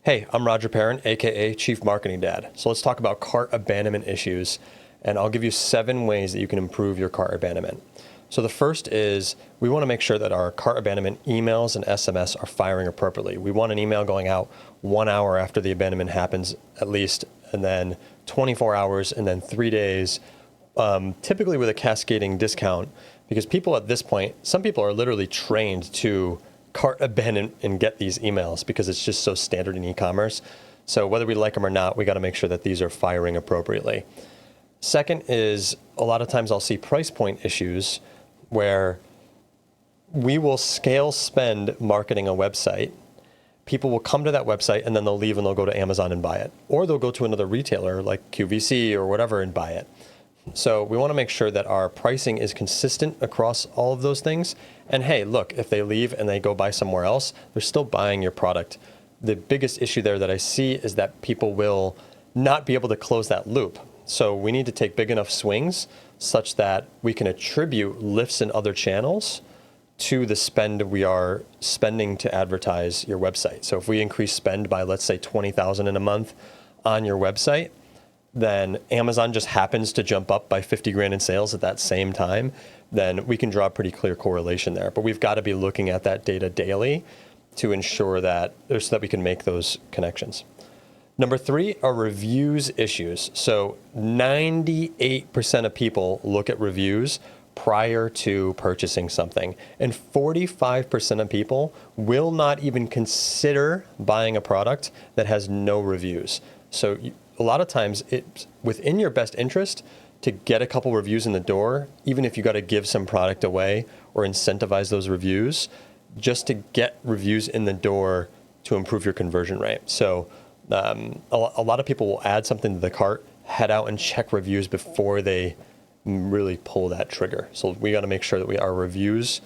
Hey, I'm Roger Perrin, aka Chief Marketing Dad. So let's talk about cart abandonment issues, and I'll give you 7 ways that you can improve your cart abandonment. So the first is we want to make sure that our cart abandonment emails and SMS are firing appropriately. We want an email going out 1 hour after the abandonment happens, at least, and then 24 hours, and then 3 days, typically with a cascading discount, because people at this point, some people are literally trained to cart abandon and get these emails because it's just so standard in e-commerce. So whether we like them or not, we got to make sure that these are firing appropriately. Second is a lot of times I'll see price point issues where we will scale spend marketing a website. People will come to that website and then they'll leave and they'll go to Amazon and buy it. Or they'll go to another retailer like QVC or whatever and buy it. So we want to make sure that our pricing is consistent across all of those things. And hey, look, if they leave and they go buy somewhere else, they're still buying your product. The biggest issue there that I see is that people will not be able to close that loop. So we need to take big enough swings such that we can attribute lifts in other channels to the spend we are spending to advertise your website. So if we increase spend by, let's say, $20,000 in a month on your website, then Amazon just happens to jump up by 50 grand in sales at that same time, then we can draw a pretty clear correlation there. But we've got to be looking at that data daily to ensure that, so that we can make those connections. Number 3 are reviews issues. So 98% of people look at reviews prior to purchasing something, and 45% of people will not even consider buying a product that has no reviews. So a lot of times it's within your best interest to get a couple reviews in the door, even if you got to give some product away or incentivize those reviews, just to get reviews in the door to improve your conversion rate. So a lot of people will add something to the cart, head out and check reviews before they really pull that trigger. So we got to make sure that our reviews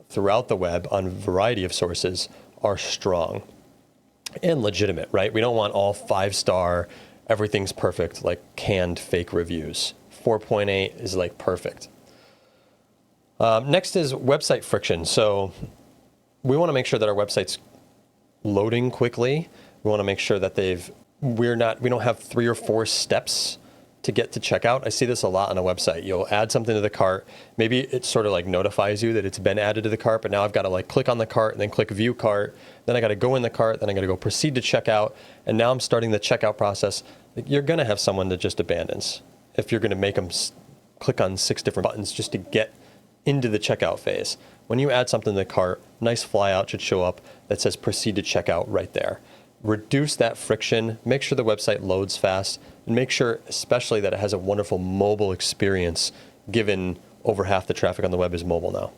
throughout the web on a variety of sources are strong and legitimate, right? We don't want all 5-star, everything's perfect, like canned fake reviews. 4.8 is like perfect. Next is website friction. So we want to make sure that our website's loading quickly. We want to make sure that we don't have 3 or 4 steps to get to checkout. I see this a lot on a website. You'll add something to the cart. Maybe it sort of like notifies you that it's been added to the cart, but now I've got to like click on the cart and then click view cart. Then I got to go in the cart. Then I got to go proceed to checkout. And now I'm starting the checkout process. You're going to have someone that just abandons if you're going to make them click on 6 different buttons just to get into the checkout phase. When you add something to the cart, nice flyout should show up that says proceed to checkout right there. Reduce that friction, make sure the website loads fast, and make sure especially that it has a wonderful mobile experience, given over half the traffic on the web is mobile now.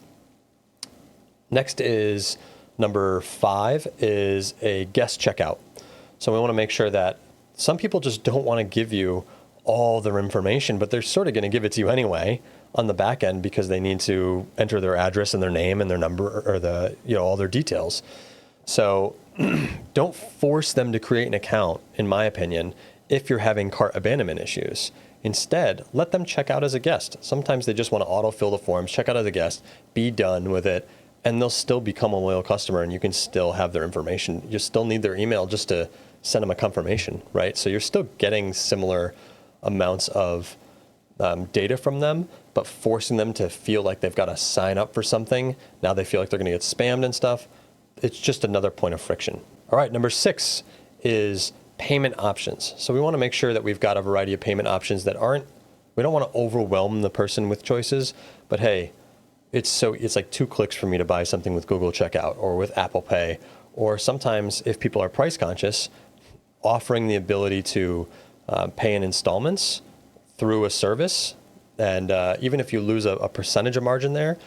Next is number 5 is a guest checkout. So we want to make sure that some people just don't want to give you all their information, but they're sort of going to give it to you anyway on the back end because they need to enter their address and their name and their number or all their details. So don't force them to create an account, in my opinion, if you're having cart abandonment issues. Instead, let them check out as a guest. Sometimes they just want to autofill the forms, check out as a guest, be done with it, and they'll still become a loyal customer and you can still have their information. You still need their email just to send them a confirmation, right? So you're still getting similar amounts of data from them, but forcing them to feel like they've got to sign up for something. Now they feel like they're going to get spammed and stuff. It's just another point of friction. All right, number 6 is payment options. So we want to make sure that we've got a variety of payment options that we don't want to overwhelm the person with choices, but hey, it's like 2 clicks for me to buy something with Google Checkout or with Apple Pay, or sometimes if people are price conscious, offering the ability to pay in installments through a service. And even if you lose a percentage of margin there,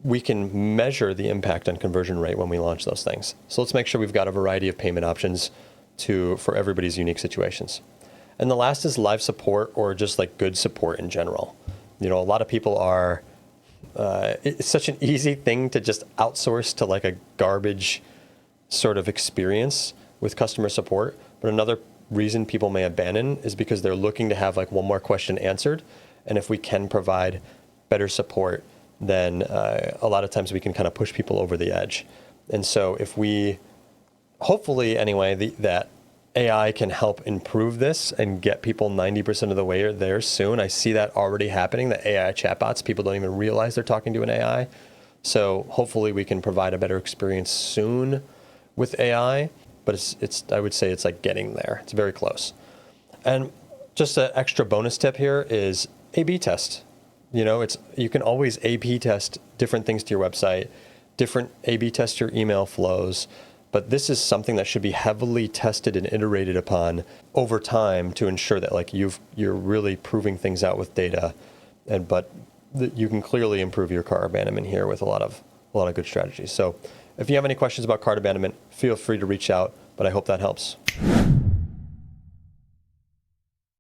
we can measure the impact on conversion rate when we launch those things. So let's make sure we've got a variety of payment options for everybody's unique situations. And the last is live support, or just like good support in general. A lot of people are, it's such an easy thing to just outsource to like a garbage sort of experience with customer support. But another reason people may abandon is because they're looking to have like one more question answered. And if we can provide better support, then a lot of times we can kind of push people over the edge. And so if we hopefully anyway, that AI can help improve this and get people 90% of the way there soon. I see that already happening, the AI chatbots. People don't even realize they're talking to an AI. So hopefully we can provide a better experience soon with AI, but it's I would say it's like getting there. It's very close. And just an extra bonus tip here is A/B test. You can always A/B test different things to your website, different A/B test your email flows, but this is something that should be heavily tested and iterated upon over time to ensure that like you're really proving things out with data, but you can clearly improve your cart abandonment here with a lot of good strategies. So if you have any questions about cart abandonment, feel free to reach out, but I hope that helps.